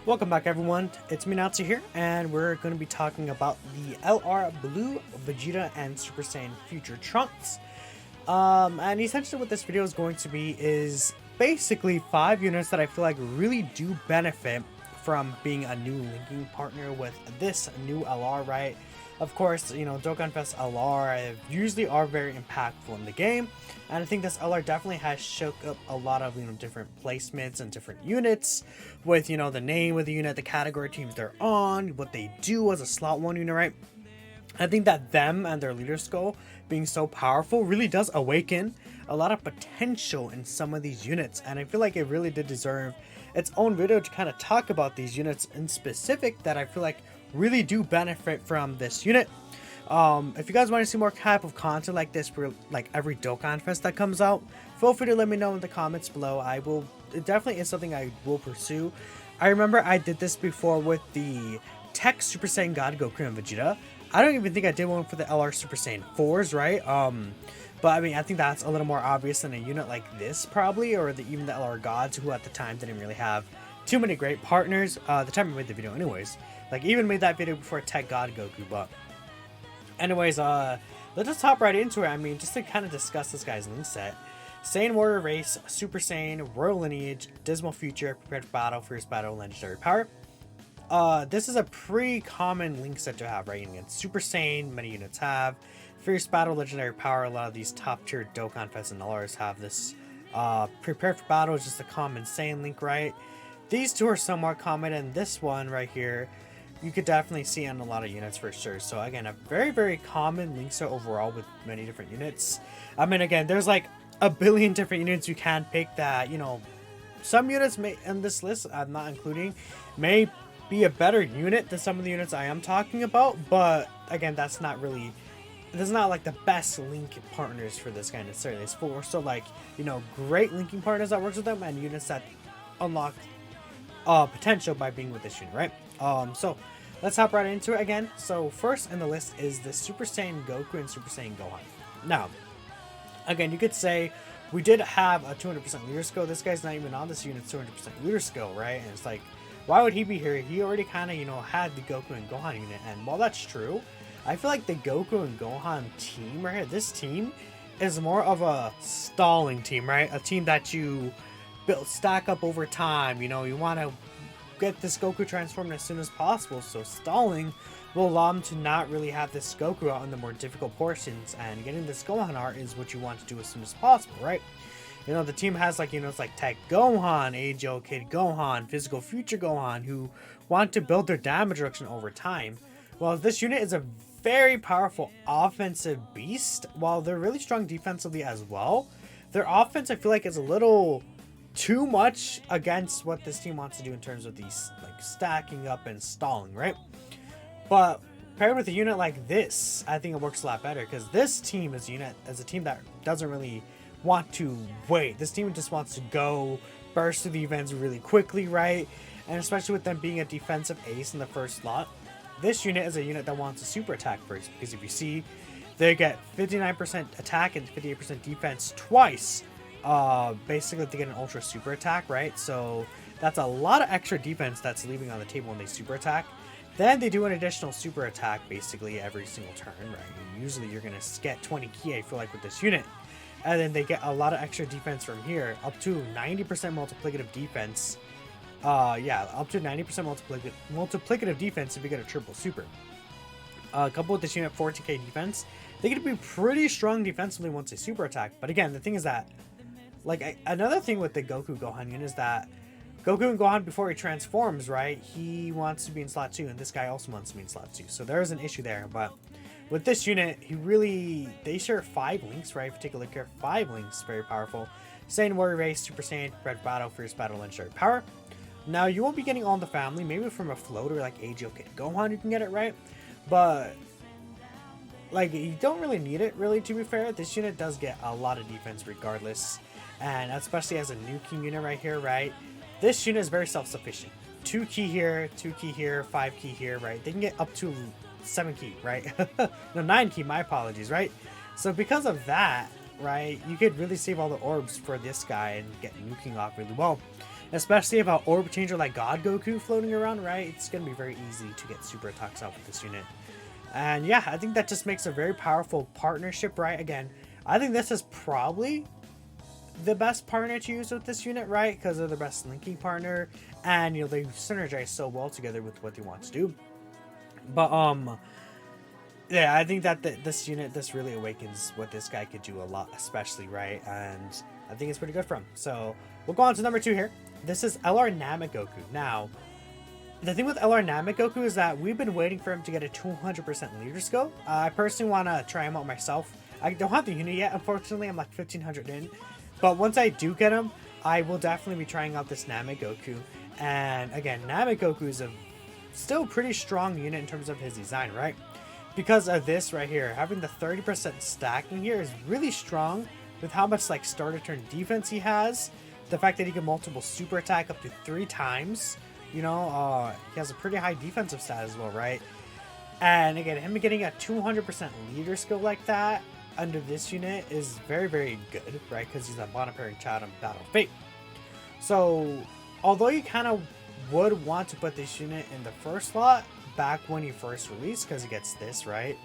Welcome back everyone, it's me Natsu here, and we're going to be talking about the LR Blue, Vegeta, and Super Saiyan Future Trunks. And essentially what this video is going to be is basically 5 units that I feel like really do benefit from being a new linking partner with this new LR, right? Of course, you know, Dokkan Fest LR usually are very impactful in the game, and I think this LR definitely has shook up a lot of, you know, different placements and different units with, you know, the name of the unit, the category teams they're on, what they do as a slot 1 unit, right? I think that them and their leader skull being so powerful really does awaken a lot of potential in some of these units, and I feel like it really did deserve its own video to kind of talk about these units in specific that I feel like really do benefit from this unit. If you guys want to see more type of content like this for like every Dokkan Fest that comes out, feel free to let me know in the comments below. It definitely is something I will pursue. I remember I did this before with the Tech Super Saiyan God Goku and Vegeta. I don't even think I did one for the LR Super Saiyan 4s, right? But I mean, I think that's a little more obvious than a unit like this probably, or even the LR Gods, who at the time didn't really have too many great partners. The time I made the video anyways. Like, even made that video before Tech God Goku, but anyways, let's just hop right into it. I mean, just to kind of discuss this guy's link set. Saiyan Warrior Race, Super Saiyan, Royal Lineage, Dismal Future, Prepared for Battle, Fierce Battle, Legendary Power. This is a pretty common link set to have, right? You get Super Saiyan, many units have. Fierce Battle, Legendary Power, a lot of these top tier Dokkan Fest and LRs have this. Prepared for Battle is just a common Saiyan link, right? These two are somewhat common, and this one right here, you could definitely see on a lot of units for sure. So again, a very, very common link set overall with many different units. I mean, again, there's like a billion different units you can pick that, you know, some units may in this list, I'm not including, may be a better unit than some of the units I am talking about. But again, that's not like the best link partners for this guy necessarily. It's for so like, you know, great linking partners that works with them and units that unlock potential by being with this unit, right? So let's hop right into it again. So first in the list is the Super Saiyan Goku and Super Saiyan Gohan. Now, again, you could say we did have a 200% leader skill. This guy's not even on this unit's 200% leader skill, right? And it's like, why would he be here? He already kind of, you know, had the Goku and Gohan unit. And while that's true, I feel like the Goku and Gohan team right here, this team is more of a stalling team, right? A team that you stack up over time. You know, you want to get this Goku transformed as soon as possible, so stalling will allow him to not really have this Goku out in the more difficult portions, and getting this Gohan art is what you want to do as soon as possible, right? You know, the team has like, you know, it's like Tech Gohan, Age-old Kid Gohan, Physical Future Gohan, who want to build their damage reduction over time. Well, this unit is a very powerful offensive beast, while they're really strong defensively as well. Their offense, I feel like, is a little too much against what this team wants to do in terms of these like stacking up and stalling, right? But paired with a unit like this, I think it works a lot better, because this team is a team that doesn't really want to wait. This team just wants to go burst through the events really quickly, right? And especially with them being a defensive ace in the first slot, this unit is a unit that wants to super attack first, because if you see, they get 59% attack and 58% defense twice. Basically to get an ultra super attack, right? So that's a lot of extra defense that's leaving on the table when they super attack. Then they do an additional super attack basically every single turn, right? And usually you're gonna get 20 ki, I feel like, with this unit. And then they get a lot of extra defense from here, up to 90% multiplicative defense. Yeah, up to 90% multiplicative defense if you get a triple super. Coupled with this unit 14k defense, they get to be pretty strong defensively once they super attack. But again, the thing is that, like, another thing with the Goku Gohan unit is that Goku and Gohan, before he transforms, right, he wants to be in slot 2, and this guy also wants to be in slot 2. So there is an issue there. But with this unit, they share 5 links, right? If you take a look here, 5 links, very powerful. Saiyan Warrior Race, Super Saiyan, Red Battle, Fierce Battle, Legendary Power. Now, you won't be getting all in the family. Maybe from a floater like Age-old Kid Gohan, you can get it, right? But like, you don't really need it, really, to be fair. This unit does get a lot of defense regardless, and especially as a new king unit right here, right? This unit is very self-sufficient. 2 ki here, 2 ki here, 5 ki here, right? They can get up to 7 ki, right? No, 9 ki, my apologies, right? So because of that, right, you could really save all the orbs for this guy and get nuking off really well. especially if an orb changer like God Goku floating around, right? It's going to be very easy to get super attacks out with this unit. And yeah, I think that just makes a very powerful partnership, right? Again, I think this is probably the best partner to use with this unit, right? Because they're the best linking partner, and you know, they synergize so well together with what they want to do. But yeah, I think that this unit, this really awakens what this guy could do a lot, especially, right? And I think it's pretty good for him. So we'll go on to number 2 here. This is LR Namegoku. Now, the thing with LR Namegoku is that we've been waiting for him to get a 200% leader skill. I personally want to try him out myself. I don't have the unit yet, unfortunately. I'm like 1500 in. But once I do get him, I will definitely be trying out this Namegoku. And again, Namegoku is a still pretty strong unit in terms of his design, right? Because of this right here, having the 30% stacking here is really strong with how much like starter turn defense he has. The fact that he can multiple super attack up to 3 times, you know, he has a pretty high defensive stat as well, right? And again, him getting a 200% leader skill like that under this unit is very, very good, right? Because he's a mono-pairing child in Battle of Fate. So, although you kind of would want to put this unit in the first slot back when he first released, because he gets this, right?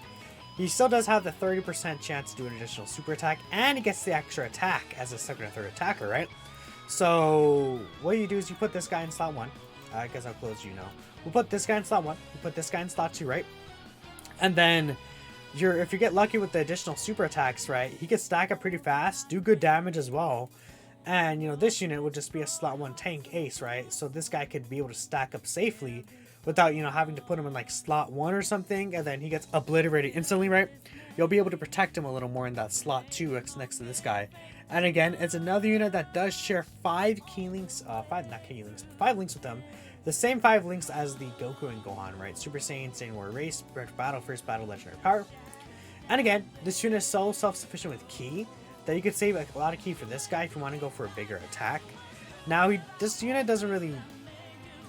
He still does have the 30% chance to do an additional super attack, and he gets the extra attack as a second or third attacker, right? So, what you do is you put this guy in slot 1. I guess I'll close you know. We'll put this guy in slot 1. We'll put this guy in slot 2, right? And then if you get lucky with the additional super attacks, right, he can stack up pretty fast, do good damage as well. And, you know, this unit would just be a slot 1 tank ace, right? So this guy could be able to stack up safely without, you know, having to put him in like slot 1 or something, and then he gets obliterated instantly, right? You'll be able to protect him a little more in that slot 2 next to this guy. And again, it's another unit that does share 5 key links, 5 links with them. The same 5 links as the Goku and Gohan, right? Super Saiyan, Saiyan Warrior Race, Battle, First Battle, Legendary Power. And again, this unit is so self-sufficient with ki that you could save like a lot of ki for this guy if you want to go for a bigger attack. Now, this unit doesn't really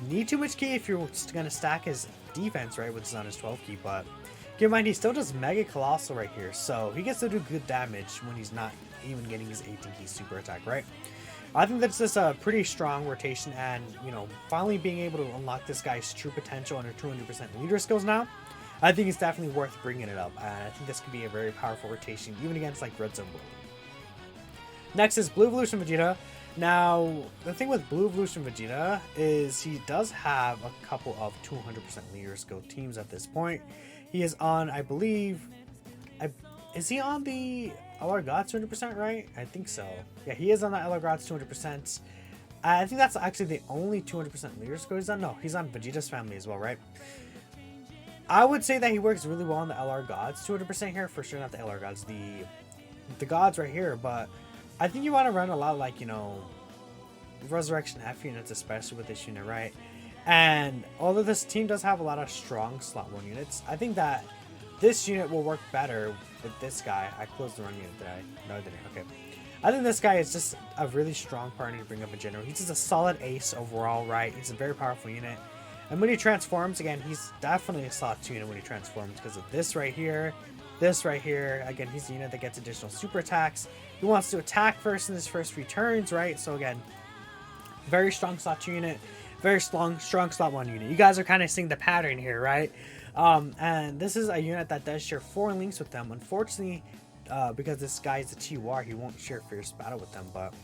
need too much ki if you're just going to stack his defense, right, which is on his 12 ki, but keep in mind, he still does Mega Colossal right here, so he gets to do good damage when he's not even getting his 18 ki super attack, right? I think that's just a pretty strong rotation, and, you know, finally being able to unlock this guy's true potential under 200% leader skills now, I think it's definitely worth bringing it up, and I think this could be a very powerful rotation, even against, like, Red Zone Broly. Next is Blue Evolution Vegeta. Now, the thing with Blue Evolution Vegeta is he does have a couple of 200% leader skill teams at this point. He is on, I believe, is he on the LR Gods 200%, right? I think so. Yeah, he is on the LR Gods 200%. I think that's actually the only 200% leader skill he's on. No, he's on Vegeta's family as well, right? I would say that he works really well on the LR Gods 200% here. For sure, not the LR Gods, the Gods right here, but I think you want to run a lot like, you know, Resurrection F units, especially with this unit, right? And although this team does have a lot of strong slot 1 units, I think that this unit will work better with this guy. I closed the run unit, did I? No, I didn't. Okay. I think this guy is just a really strong partner to bring up in general. He's just a solid ace overall, right? He's a very powerful unit. And when he transforms, again, he's definitely a slot 2 unit when he transforms because of this right here. This right here, again, he's the unit that gets additional super attacks. He wants to attack first in his first 3 turns, right? So again, very strong slot 2 unit, very strong slot 1 unit. You guys are kind of seeing the pattern here, right? And this is a unit that does share 4 links with them. Unfortunately, because this guy is a TUR, he won't share Fierce Battle with them. But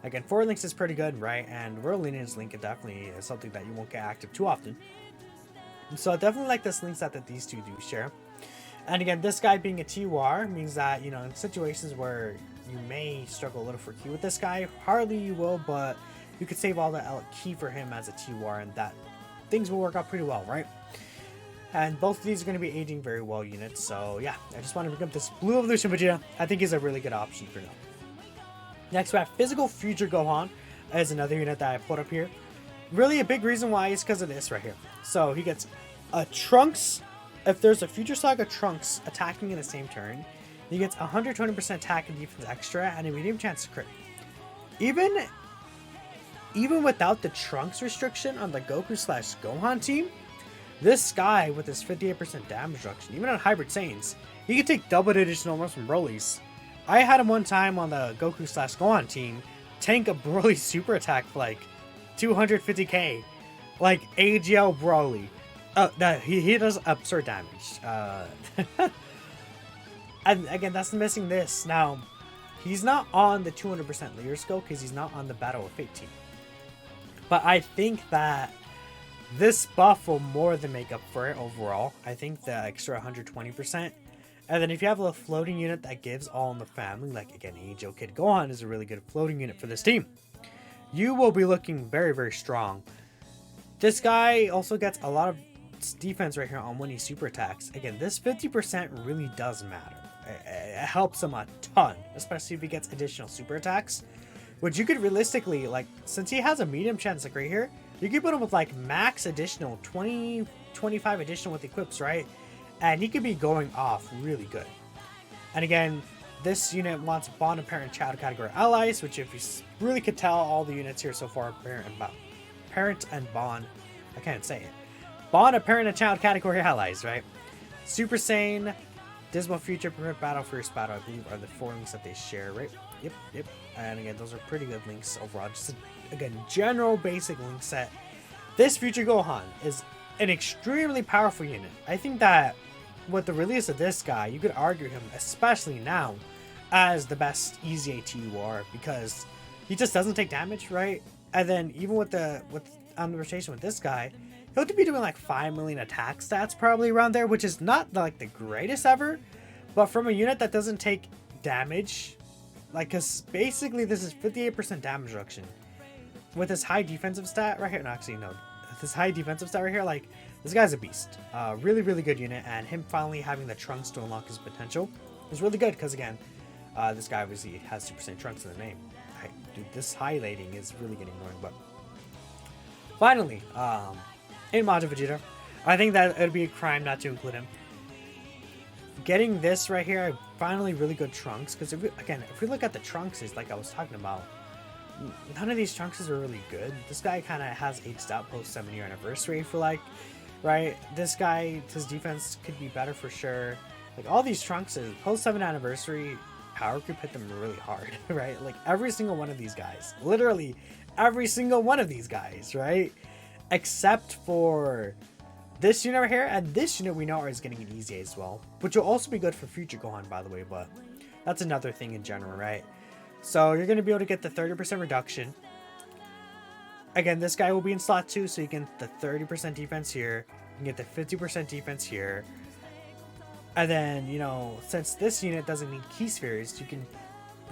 again, 4 links is pretty good, right? And Royal Lineage link definitely is something that you won't get active too often. So I definitely like this links that these two do share. And again, this guy being a TUR means that, you know, in situations where you may struggle a little for ki with this guy, hardly you will, but you could save all the ki for him as a TUR, and that things will work out pretty well, right? And both of these are going to be aging very well units, so yeah, I just want to bring up this Blue Evolution Vegeta. I think he's a really good option for now. Next we have Physical Future Gohan as another unit that I put up here. Really a big reason why is because of this right here. So he gets a Trunks. If there's a Future Saga Trunks attacking in the same turn, he gets 120% attack and defense extra and a medium chance to crit. Even without the Trunks restriction on the Goku/Gohan team, this guy with his 58% damage reduction, even on Hybrid Saiyans, he can take double digits normals from Broly's. I had him one time on the Goku/Gohan team tank a Broly super attack for like 250k. Like AGL Broly. He does absurd damage. And again, that's missing this. Now, he's not on the 200% leader skill because he's not on the Battle of Fate team. But I think that this buff will more than make up for it overall. I think the extra 120%. And then if you have a floating unit that gives all in the family, like again, Angel Kid Gohan is a really good floating unit for this team. You will be looking very, very strong. This guy also gets a lot of defense right here on when he super attacks. Again, this 50% really does matter. It helps him a ton, especially if he gets additional super attacks, which you could realistically, like, since he has a medium chance, like right here, you could put him with like max additional 20, 25 additional with equips, right? And he could be going off really good. And again, this unit wants bond and parent child category allies, which if you really could tell, all the units here so far, parent and bond, I can't say it. Bond and parent and child category allies, right? Super Saiyan, Dismal Future, Permit Battle, First Battle, I believe, are the 4 links that they share, right? Yep. And again, those are pretty good links overall. Just, again, general basic link set. This Future Gohan is an extremely powerful unit. I think that with the release of this guy, you could argue him, especially now, as the best easy ATUR because he just doesn't take damage, right? And then even with on the rotation with this guy, he'll be doing like 5 million attack stats probably around there, which is not like the greatest ever, but from a unit that doesn't take damage, like, because basically this is 58% damage reduction with this high defensive stat right here. No, actually, no, this high defensive stat right here, like, this guy's a beast. Really, really good unit, and him finally having the Trunks to unlock his potential is really good because, again, this guy obviously has Super Saiyan Trunks in the name. Dude, this highlighting is really getting annoying, but finally, in Majin Vegeta, I think that it would be a crime not to include him. Getting this right here, finally really good Trunks, because again, if we look at the Trunkses, like I was talking about, none of these Trunkses are really good. This guy kind of has aged out post 7-year anniversary, I feel like, right? This guy, his defense could be better for sure. Like, all these Trunkses, post 7 anniversary, power creep hit them really hard, right? Like, every single one of these guys, literally every single one of these guys, right? Except for this unit right here, and this unit we know is getting an easy as well, which will also be good for future Gohan, by the way, but that's another thing in general, right? So you're going to be able to get the 30% reduction. Again, this guy will be in slot 2, so you can get the 30% defense here, you can get the 50% defense here, and then, you know, since this unit doesn't need key spheres, you can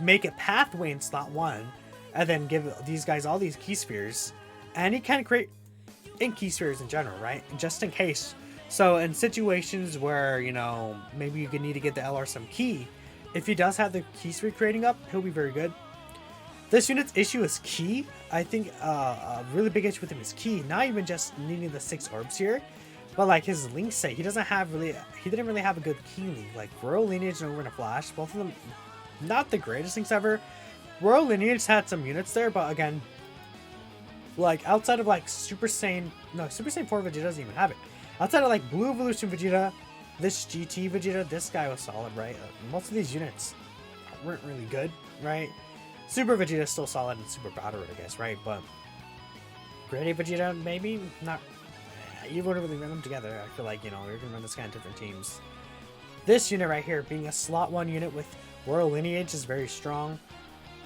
make a pathway in slot 1, and then give these guys all these key spheres, and you can create in key spheres in general, right? Just in case. So in situations where, you know, maybe you could need to get the LR some key, if he does have the key sphere creating up, he'll be very good. This unit's issue is key. I think a really big issue with him is key. Not even just needing the 6 orbs here, but like his link set, he didn't really have a good key link. Like Royal Lineage and Over in a Flash, both of them not the greatest links ever. Royal Lineage had some units there, but again, like outside of like Super Saiyan 4 Vegeta doesn't even have it. Outside of like Blue Evolution Vegeta, this GT Vegeta, this guy was solid, right? Most of these units weren't really good, right? Super Vegeta is still solid and Super Battle, I guess, right? But Granny Vegeta, maybe not. You wouldn't really run them together. I feel like, you know, you're gonna run this guy in different teams. This unit right here, being a slot 1 unit with Royal Lineage, is very strong.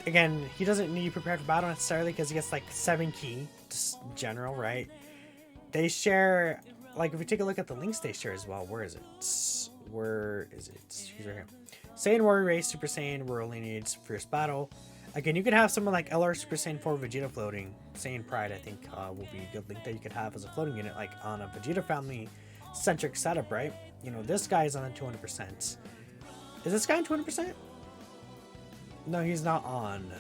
Again, he doesn't need prepared for battle necessarily because he gets like 7 key, just general, right? They share, like if we take a look at the links they share as well, where is it? He's right here. Saiyan Warrior Race, Super Saiyan, Royal Lineage, Fierce Battle. Again, you could have someone like LR Super Saiyan 4 Vegeta floating. Saiyan Pride, I think, will be a good link that you could have as a floating unit, like on a Vegeta family centric setup, right? You know, this guy is on 200%. Is this guy on 200%? No, he's not on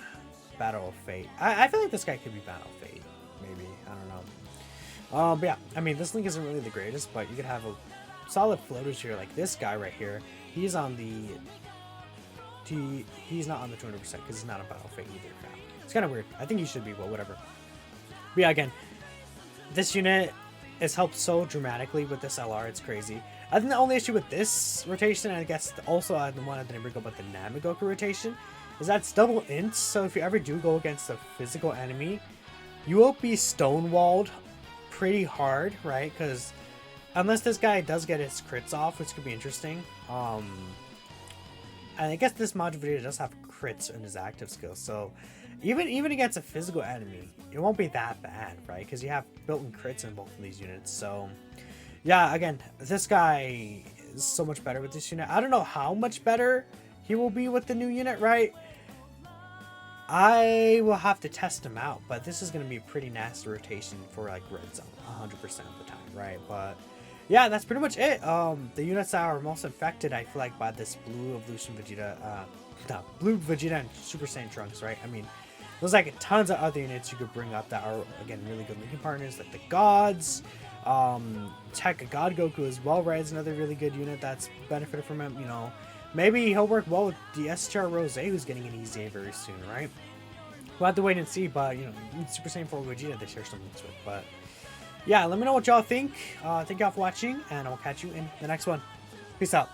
Battle of Fate. I feel like this guy could be Battle of Fate. Maybe. I don't know. But yeah, I mean, this link isn't really the greatest, but you could have a solid floaters here, like this guy right here. He's on the... He's not on the 200% because he's not a Battle of Fate either. It's kind of weird. I think he should be, but whatever. But yeah, again, this unit is helped so dramatically with this LR. It's crazy. I think the only issue with this rotation, and I guess also the one I didn't bring up about the Namigoku rotation, is that it's double int, so if you ever do go against a physical enemy, you will be stonewalled pretty hard, right? Because unless this guy does get his crits off, which could be interesting. And I guess this module video does have crits in his active skill, so even against a physical enemy, it won't be that bad, right? Because you have built-in crits in both of these units. So yeah, again, this guy is so much better with this unit. I don't know how much better he will be with the new unit, right? I will have to test him out, but this is going to be a pretty nasty rotation for like red zone 100% of the time, right? But yeah, that's pretty much it. The units that are most affected, I feel like, by this blue evolution Vegeta, blue Vegeta and Super Saiyan Trunks, right? I mean, there's like tons of other units you could bring up that are, again, really good linking partners, like the gods. Tech God Goku as well, right? Is another really good unit that's benefited from him. You know, maybe he'll work well with the STR Rose, who's getting an EZA very soon, right? We'll have to wait and see, but you know, Super Saiyan 4 Vegeta they share some links with. But yeah, let me know what y'all think. Thank y'all for watching, and I'll catch you in the next one. Peace out.